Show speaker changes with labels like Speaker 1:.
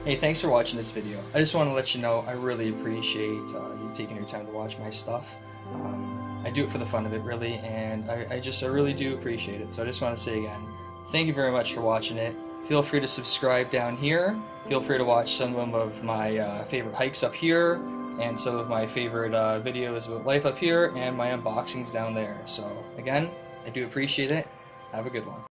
Speaker 1: Hey, thanks for watching this video. I just want to let you know I really appreciate you taking your time to watch my stuff. I do it for the fun of it, really, and I really do appreciate it. So I just want to say again, thank you very much for watching it. Feel free to subscribe down here. Feel free to watch some of my favorite hikes up here, and some of my favorite videos about life up here, and my unboxings down there. So again, I do appreciate it. Have a good one.